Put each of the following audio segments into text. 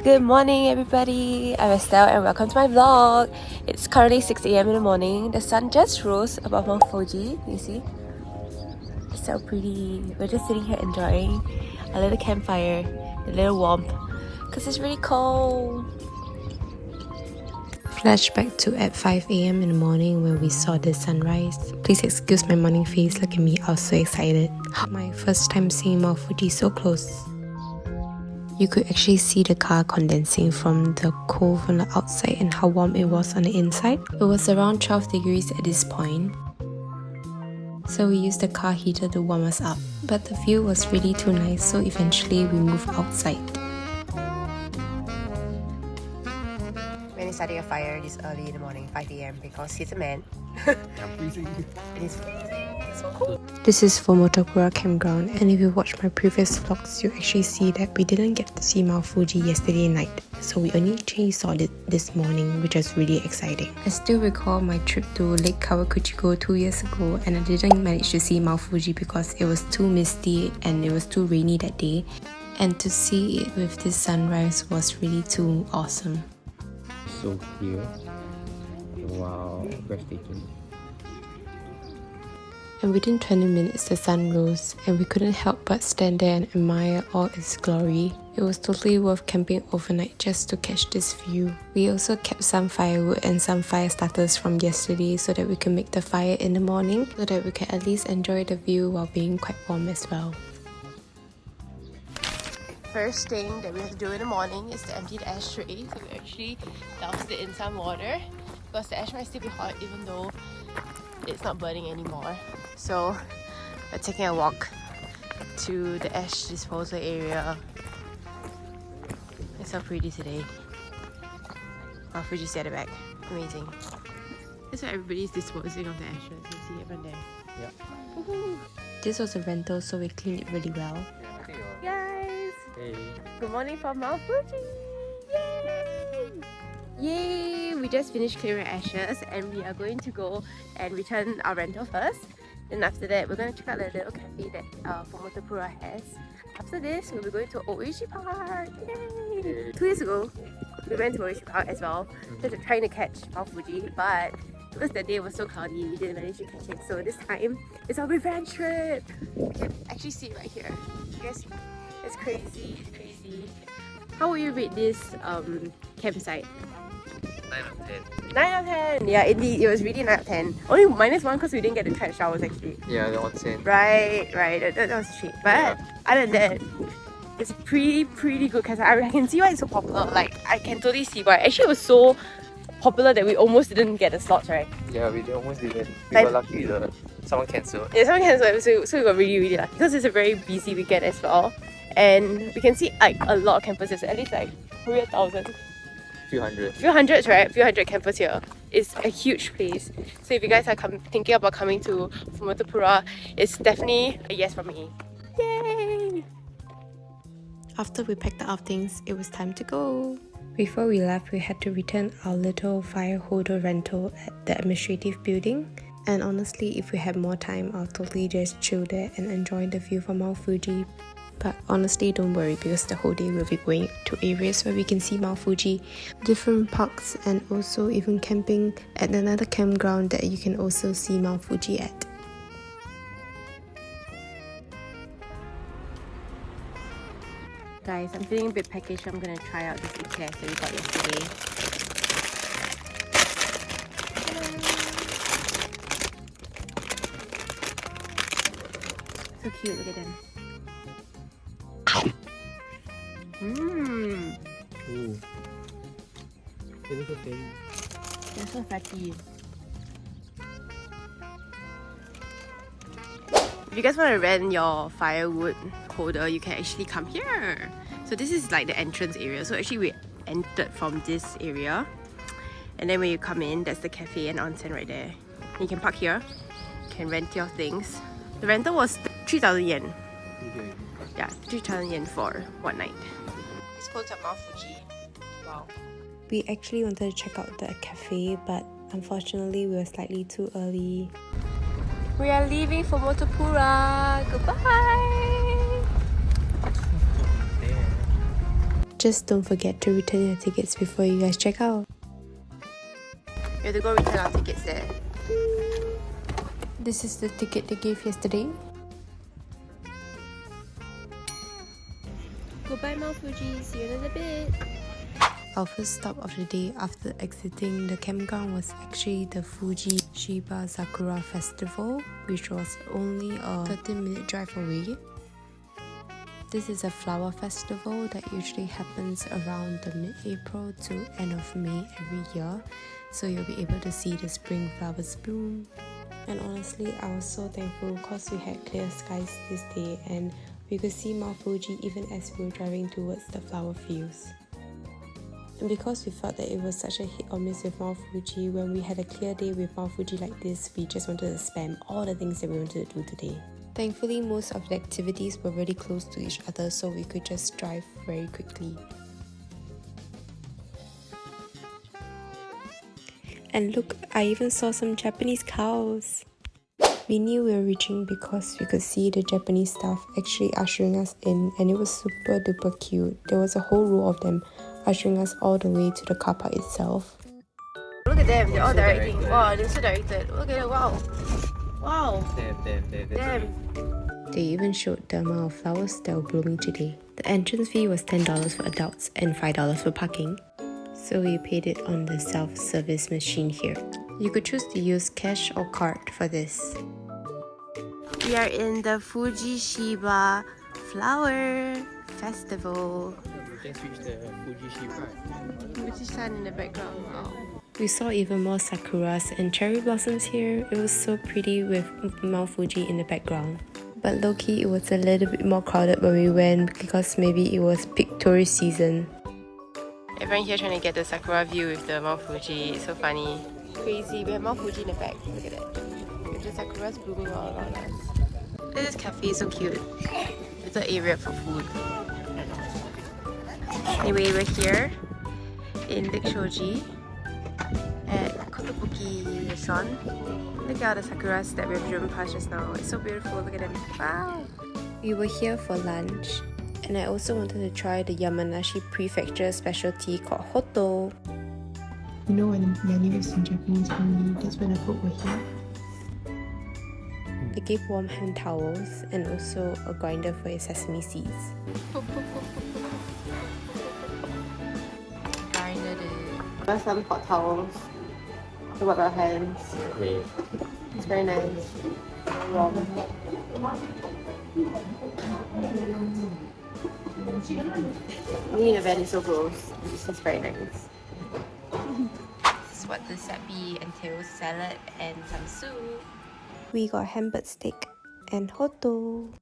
Good morning everybody, I'm Estelle and welcome to my vlog. It's currently 6 a.m. in the morning. The sun just rose above Mount Fuji, you see? It's so pretty. We're just sitting here enjoying a little campfire, a little warmth, because it's really cold. Flashback to at 5 a.m. in the morning when we saw the sunrise. Please excuse my morning face, look at me, I was so excited. My first time seeing Mount Fuji so close. You could actually see the car condensing from the cold from the outside and how warm it was on the inside. It was around 12 degrees at this point. So we used the car heater to warm us up. But the view was really too nice, so eventually we moved outside. When he's starting a fire this early in the morning, 5 a.m. because he's a man. I'm freezing. It is freezing. So cool. This is Fumotoppara campground, and if you watch my previous vlogs, you actually see that we didn't get to see Mount Fuji yesterday night, so we only actually saw it this morning, which was really exciting. I still recall my trip to Lake Kawakuchiko 2 years ago, and I didn't manage to see Mount Fuji because it was too misty and it was too rainy that day, and to see it with this sunrise was really too awesome. So clear. Wow, breathtaking. And within 20 minutes the sun rose and we couldn't help but stand there and admire all its glory. It was totally worth camping overnight just to catch this view. We also kept some firewood and some fire starters from yesterday so that we can make the fire in the morning, so that we can at least enjoy the view while being quite warm as well. First thing that we have to do in the morning is to empty the ashtray. So we actually doused it in some water because the ash might still be hot even though it's not burning anymore. So we're taking a walk to the ash disposal area. It's so pretty today. Oh, Fuji's at the back. Amazing. That's why everybody's disposing of the ashes. You see everyone there. Yeah. This was a rental, so we cleaned it really well. Guys! Hey. Good morning from Mount Fuji! Yay! Yay! We just finished clearing ashes and we are going to go and return our rental first. Then after that, we're going to check out the little cafe that Fumotoppara has. After this, we'll be going to Oishi Park! Yay! 2 years ago, we went to Oishi Park as well, just trying to catch Mount Fuji, but because that day was so cloudy, we didn't manage to catch it. So this time, it's our revenge trip! You can actually see it right here. You guys see? It's crazy, crazy. How would you rate this campsite? 9 out of 10. 9 out of 10! Yeah, indeed, it was really 9 out of 10. Only -1 because we didn't get to try showers actually. Yeah, the onsen. Right, that was cheap. But other than that, it's pretty good because I can see why it's so popular. Like, I can totally see why. Actually, it was so popular that we almost didn't get the slots, right? Yeah, we almost didn't. We Like, were lucky that someone cancelled. Yeah, someone cancelled, so we got really lucky because it's a very busy weekend as well. And we can see like a lot of campuses, at least like 3,000. Few hundred. Few hundreds, right? Few hundred campus here. It's a huge place. So if you guys are thinking about coming to Fumotoppara, it's definitely a yes from me. Yay! After we packed our things, it was time to go. Before we left, we had to return our little fire holder rental at the administrative building. And honestly, if we had more time, I'll totally just chill there and enjoy the view from Mount Fuji. But honestly, don't worry because the whole day we'll be going to areas where we can see Mount Fuji, different parks, and also even camping at another campground that you can also see Mount Fuji at. Guys, I'm feeling a bit packaged, so I'm gonna try out this eclair that we got yesterday. So cute, look at them. Mmm. Ooh. They look okay. They're so fatty. If you guys want to rent your firewood holder, you can actually come here. So this is like the entrance area. So actually we entered from this area. And then when you come in, that's the cafe and onsen right there. And you can park here. You can rent your things. The rental was 3,000 yen. Yeah, 3,000 yen for one night. It's called Mount Fuji. Wow. We actually wanted to check out the cafe, but unfortunately we were slightly too early. We are leaving for Fumotoppara. Goodbye! Just don't forget to return your tickets before you guys check out. We have to go return our tickets there. This is the ticket they gave yesterday. Goodbye Mount Fuji, see you in a bit. Our first stop of the day after exiting the campground was actually the Fuji Shiba-Sakura festival, which was only a 13-minute drive away. This is a flower festival that usually happens around the mid-April to end of May every year, so you'll be able to see the spring flowers bloom. And honestly, I was so thankful because we had clear skies this day and we could see Mount Fuji even as we were driving towards the flower fields. And because we felt that it was such a hit or miss with Mount Fuji, when we had a clear day with Mount Fuji like this, we just wanted to spam all the things that we wanted to do today. Thankfully, most of the activities were really close to each other, so we could just drive very quickly. And look, I even saw some Japanese cows. We knew we were reaching because we could see the Japanese staff actually ushering us in, and it was super duper cute. There was a whole row of them ushering us all the way to the car park itself. Look at them, they're all directing. Wow, they're so directed. Look at it, wow. Wow. Damn. They even showed the amount of flowers that were blooming today. The entrance fee was $10 for adults and $5 for parking. So we paid it on the self-service machine here. You could choose to use cash or card for this. We are in the Fuji Shiba Flower Festival. We just reached the Fuji Shiba. Fuji-san in the background, wow. We saw even more sakuras and cherry blossoms here. It was so pretty with Mount Fuji in the background. But low-key, it was a little bit more crowded when we went because maybe it was peak tourist season. Everyone here trying to get the sakura view with the Mount Fuji. It's so funny. Crazy. We have Mount Fuji in the back. Look at that. With the sakuras blooming all around us. This cafe is so cute. Little area for food. Anyway, we're here in Lake Shoji at Kotobuki restaurant. Look at all the sakuras that we've driven past just now. It's so beautiful. Look at them. Wow! We were here for lunch, and I also wanted to try the Yamanashi prefecture specialty called Hoto. You know, when the menu is in Japanese only, that's when the food were here. They gave warm hand towels and also a grinder for your sesame seeds. Got some hot towels to wipe our hands. Okay. It's very nice. Warm. Me in the van is so gross. This is very nice. This is what the sabi entails: salad and some soup. We got hamburg steak and Hoto.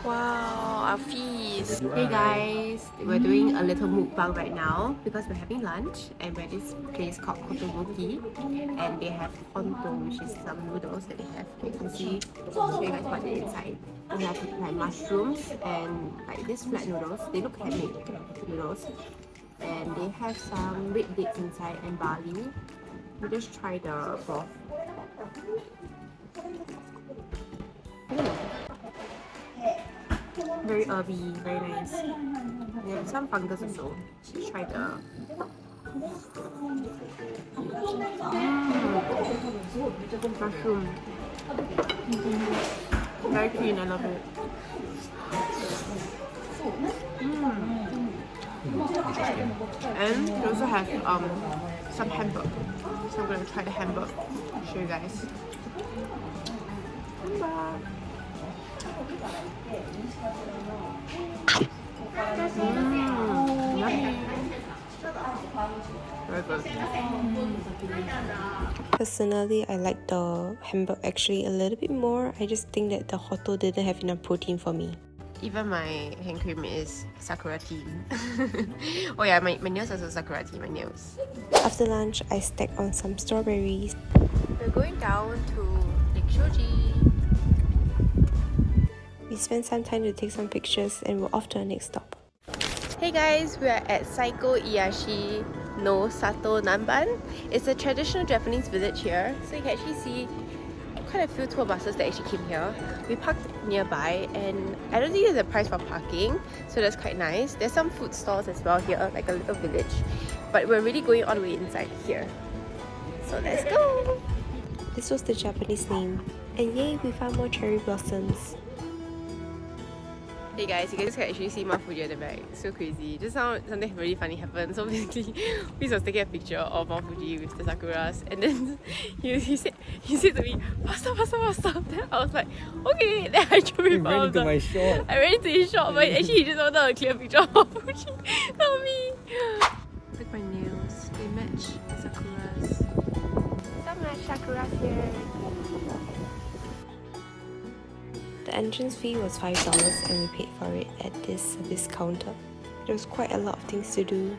Wow, our feast! Hey guys, we're doing a little mukbang right now because we're having lunch and we're at this place called Kotobuki and they have onsen, which is some noodles that they have. You can see, I'll show you guys what they're inside. They have like mushrooms and like these flat noodles. They look handmade noodles. And they have some red dates inside and barley. We just try the broth. Very herby, very nice. They have some fungus also. Let's try the mushroom. Very clean, I love it. And we also have some hamburg. So I'm gonna try the hamburg. Show you guys. Yummy. Very good. Personally, I like the hamburg actually a little bit more. I just think that the Hoto didn't have enough protein for me. Even my hand cream is Sakura team. Oh yeah, my nails are also Sakura team, my nails. After lunch, I stacked on some strawberries. We're going down to Lake Shoji. We spent some time to take some pictures and we're off to our next stop. Hey guys, we are at Saiko Iyashi no Sato Nanban. It's a traditional Japanese village here, so you can actually see quite a few tour buses that actually came here. We parked nearby and I don't think there's a price for parking, so that's quite nice. There's some food stalls as well here, like a little village. But we're really going all the way inside here. So let's go! This was the Japanese name. And yay, we found more cherry blossoms. Hey guys, you guys can actually see Mount Fuji at the back. It's so crazy. Just now something really funny happened. So basically, we was taking a picture of Mount Fuji with the sakuras, and then he said to me, faster, faster, faster. Then I was like, okay. Then I drew it ran into my shot. I ran into his shot, but actually he just wanted a clear picture of Mount Fuji, not me. Look at my nails. They match the sakuras. So much sakuras here. The entrance fee was $5 and we paid for it at this service counter. There was quite a lot of things to do.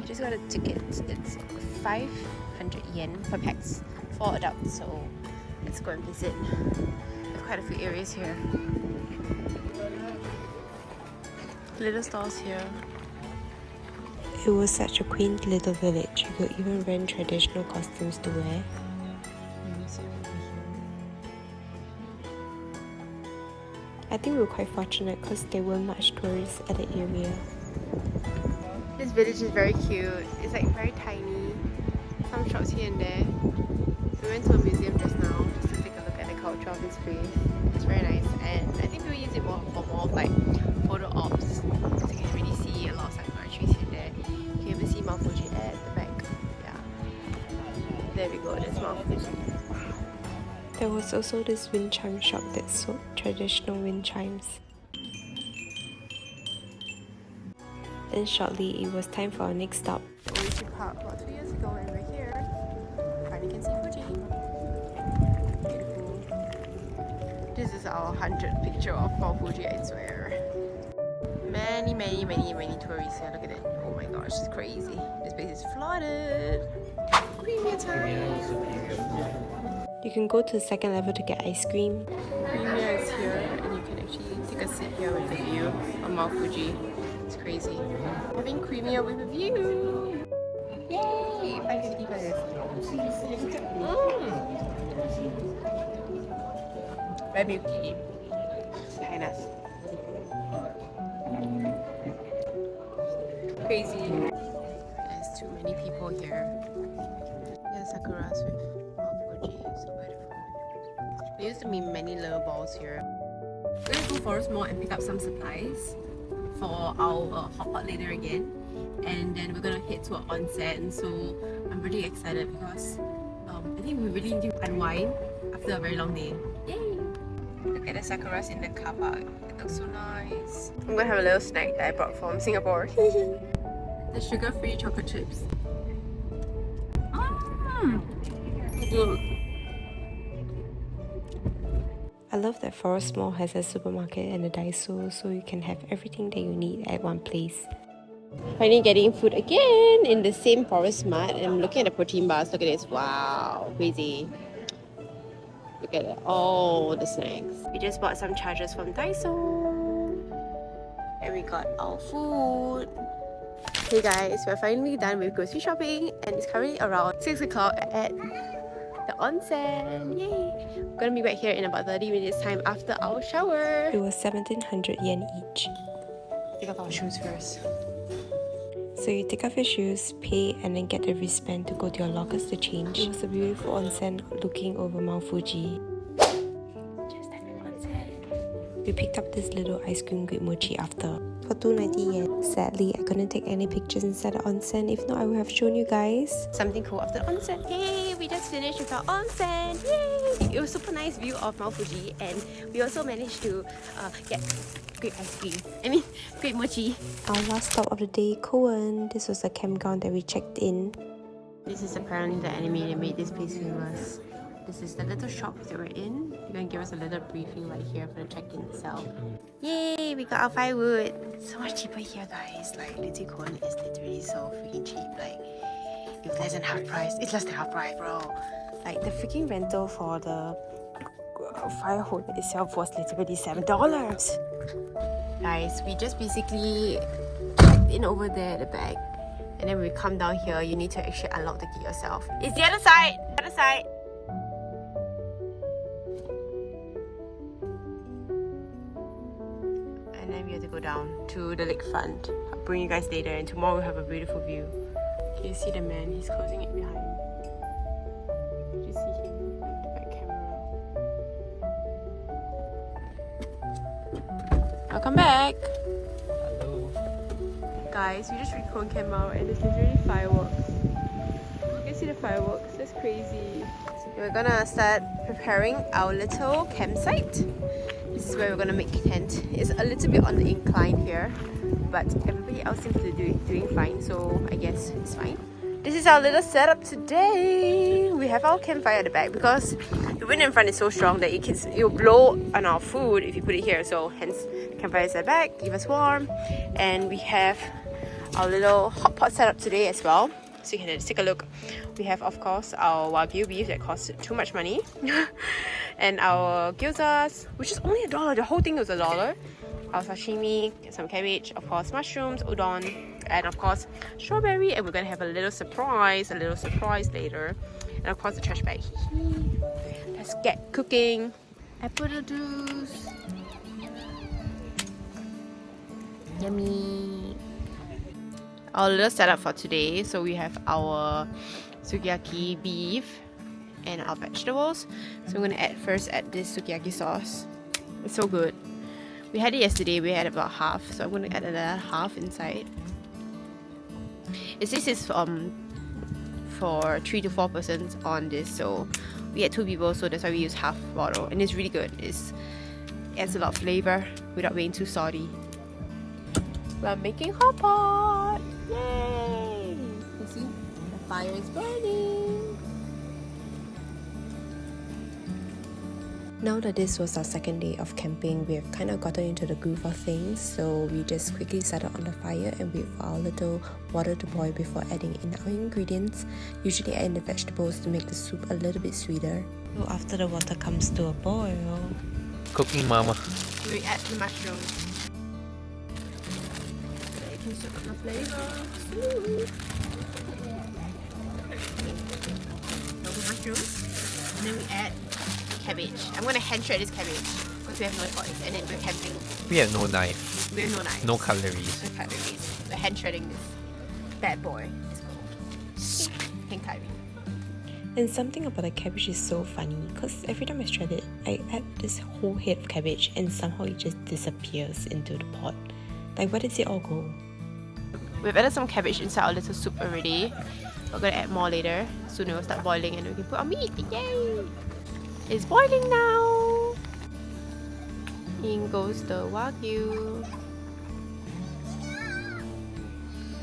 I just got a ticket. It's 500 yen per pax for adults, so let's go and visit. There's quite a few areas here. Little stalls here. It was such a quaint little village. You could even rent traditional costumes to wear. I think we were quite fortunate because there weren't much tourists at the area. This village is very cute. It's like very tiny. Some shops here and there. So we went to a museum just now just to take a look at the culture of this place. It's very nice, and I think people use it more for more of like photo ops. Because you can really see a lot of sakura trees here and there. You can even see Mount Fuji at the back. Yeah. There we go, that's Mount Fuji. There was also this wind chime shop that sold traditional wind chimes. Then shortly, it was time for our next stop. Oishi Park about 2 years ago, and we're here. Finally can see Fuji. Beautiful. This is our 100th picture of Mount Fuji, I swear. Many tourists here. Look at it. Oh my gosh, it's crazy. This place is flooded. Premier time. You can go to the second level to get ice cream. Premier is here, and you can actually take a seat here with the view of Mount Fuji. It's crazy. Having Premier with a view. Yay! 550 for this. Very milky. Very nice. Crazy. There's too many people here. Yeah, sakuras with Mount Fuji. So beautiful. There used to be many little balls here. We're gonna go Forest Mall and pick up some supplies for our hot pot later again, and then we're gonna head to an onsen. So I'm pretty excited because I think we really need to unwind after a very long day. Yay! Look at the sakuras in the car park. It looks so nice. I'm gonna have a little snack that I brought from Singapore. The sugar-free chocolate chips. Good. I love that Forest Mall has a supermarket and a Daiso, so you can have everything that you need at one place. Finally getting food again in the same Forest Mart, and I'm looking at the protein bars. Look at this. Wow, crazy. Look at it. All the snacks. We just bought some chargers from Daiso. And we got our food. Hey guys, we're finally done with grocery shopping, and it's currently around 6 o'clock at the onsen. Yay! We're gonna be back here in about 30 minutes time after our shower. It was 1700 yen each. Take off our shoes first. So you take off your shoes, pay, and then get a wristband to go to your lockers to change. It was a beautiful onsen looking over Mount Fuji. Just at the onsen. We picked up this little ice cream with mochi after. For 290 yen. Sadly, I couldn't take any pictures inside the onsen. If not, I would have shown you guys. Something cool after the onsen. Hey, we just finished with our onsen. Yay! It was super nice view of Mount Fuji, and we also managed to get great ice cream. I mean, great mochi. Our last stop of the day, Kouan. This was the campground that we checked in. This is apparently the anime that made this place famous. This is the little shop that we're in. You're gonna give us a little briefing right here for the check-in itself. Yay! We got our firewood. It's so much cheaper here, guys. Like, Little Kouan is literally so freaking cheap. Like, it's less than half price. It's less than half price, bro. Like, the freaking rental for the fire hose itself was literally $7. Guys, we just basically checked in over there at the back. And then when we come down here, you need to actually unlock the key yourself. It's the other side! The other side! down to the lakefront. I'll bring you guys later, and tomorrow we'll have a beautiful view. Can you see the man? He's closing it behind. Did you see him with the back camera? Welcome back! Hello. Guys, we just reached Kouan now and there's literally fireworks. You can see the fireworks, that's crazy. We're gonna start preparing our little campsite. This is where we're gonna make tent. It's a little bit on the incline here, but everybody else seems to be doing fine, so I guess it's fine. This is our little setup today. We have our campfire at the back because the wind in front is so strong that it will blow on our food if you put it here. So hence, the campfire is at the back, keep us warm. And we have our little hot pot setup today as well. So you can take a look. We have, of course, our Wagyu beef that costs too much money. And our gyozas, which is only $1. The whole thing was $1. Our sashimi, some cabbage, of course, mushrooms, udon, and of course, strawberry. And we're gonna have a little surprise later. And of course, the trash bag. Let's get cooking. Apple juice. Yummy. Our little setup for today. So we have our sukiyaki beef and our vegetables. So I'm gonna first add this sukiyaki sauce. It's so good. We had it yesterday. We had about half, so I'm gonna add another half inside. This is for 3 to 4 persons on this. So we had 2 people, so that's why we use half bottle, and it's really good. It adds a lot of flavor without being too salty. We're making hot pot! Yay! You see? The fire is burning! Now that this was our second day of camping, we have kind of gotten into the groove of things, so we just quickly settled on the fire and wait for our little water to boil before adding in our ingredients. Usually add in the vegetables to make the soup a little bit sweeter. So after the water comes to a boil, Cooking mama. We add the mushrooms. Can soak up the flavor. Mushrooms, and then we add cabbage. I'm gonna hand shred this cabbage because we have no choice, and then we're camping. We have no knife. We have no knife. No cutleries. No cutleries. We're hand shredding this bad boy. It's called pink curry. and something about the cabbage is so funny because every time I shred it, I add this whole head of cabbage and somehow it just disappears into the pot. Like, where does it all go? We've added some cabbage inside our little soup already. We're gonna add more later. Soon it will start boiling and we can put our meat. Yay! It's boiling now! In goes the Wagyu. I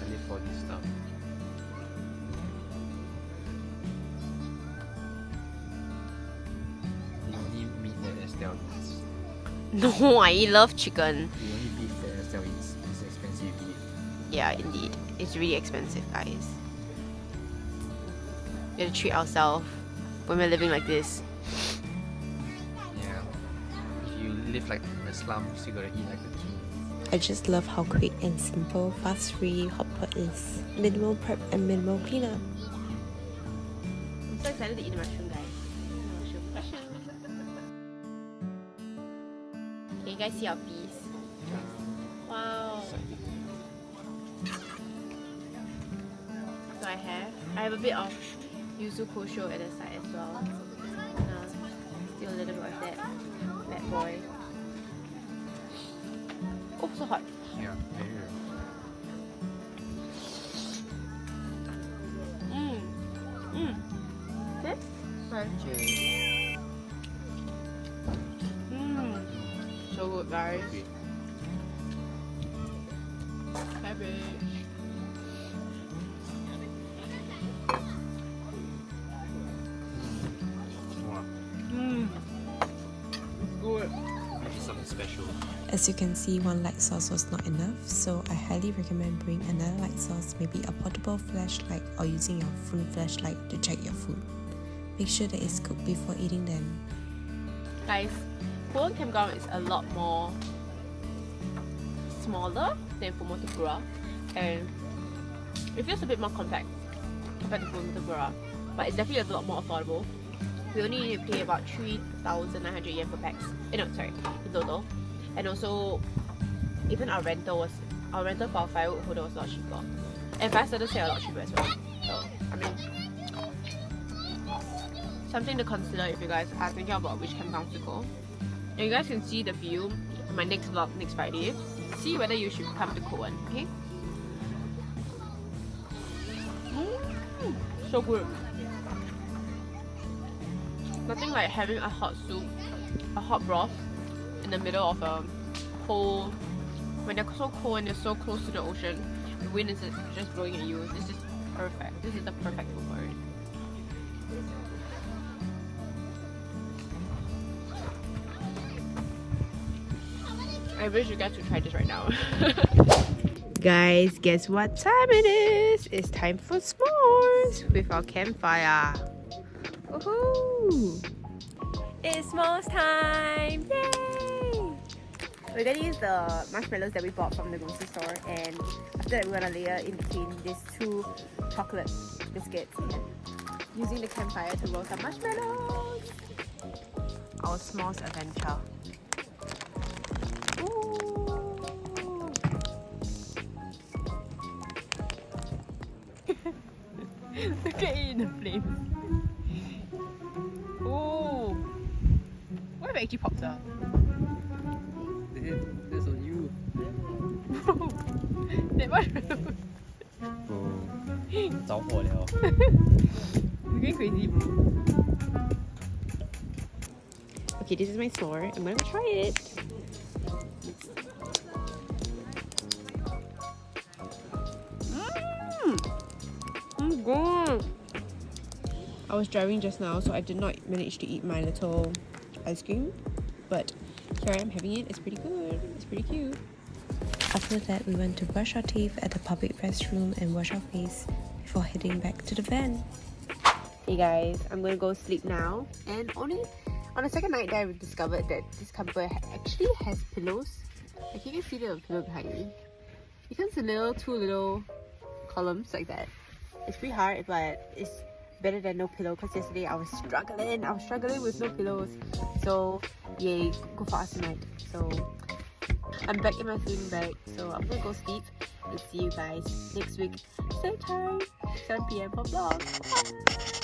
live for this stuff. The only meat that Estelle eats. No, I love chicken. The only beef that Estelle eats is expensive beef. Yeah, indeed. It's really expensive, guys. We have to treat ourselves when we're living like this. Yeah. If you live like in the slums, you gotta eat like the king. I just love how quick and simple, fast-free hot pot is. Minimal prep and minimal cleanup. I'm so excited to eat the mushroom, guys. Mushroom. Can you guys see our piece? Wow. So I have a bit of yuzu kosho at the side as well. Still a little bit of that bad boy. Oh, so hot. Yeah, very This? Cheers. So good, guys. Cabbage. Wow. Good. This is something special. As you can see, one light sauce was not enough, so I highly recommend bringing another light sauce, maybe a portable flashlight or using your phone flashlight to check your food. Make sure that it's cooked before eating them. Guys, Kouan campground is a lot more smaller than Fumotoppara, and it feels a bit more compact compared to Fumotoppara, but it's definitely a lot more affordable. We only need to pay about 3,900 yen per pax. No, sorry, in total. And also, even our rental for our firewood holder was a lot cheaper. And fire starters here are a lot cheaper as well. So I mean, something to consider if you guys are thinking about which campgrounds to go. And you guys can see the view in my next vlog next Friday. See whether you should come to Kouan, okay? So good. Nothing like having a hot soup, a hot broth in the middle of a cold, when you're so cold and you're so close to the ocean, the wind is just blowing at you. This is perfect. This is the perfect food for it. I wish you guys could try this right now. Guys, guess what time it is? It's time for s'mores with our campfire. Woohoo! It's s'mores time! Yay! We're gonna use the marshmallows that we bought from the grocery store, and after that we're gonna layer in between these two chocolate biscuits, and using the campfire to roast some marshmallows. Our s'mores adventure. Look at it in the flames. Oh, what if it actually pops out? That's on you. That mushroom. Bro, 着火了. You're going crazy, bro. Okay, this is my s'more. I'm gonna try it. Good. I was driving just now, so I did not manage to eat my little ice cream, but here I am having it. It's pretty good. It's pretty cute. After that, we went to brush our teeth at the public restroom and wash our face before heading back to the van. Hey guys, I'm gonna go sleep now. And only on the second night that I discovered that this camper actually has pillows. Like you can see the pillow behind me. It comes in two little columns like that. It's pretty hard, but it's better than no pillow, because yesterday I was struggling with no pillows. So yay, go for us tonight. So I'm back in my sleeping bag, so I'm gonna go sleep and see you guys next week same time, 7 PM for vlog. Bye.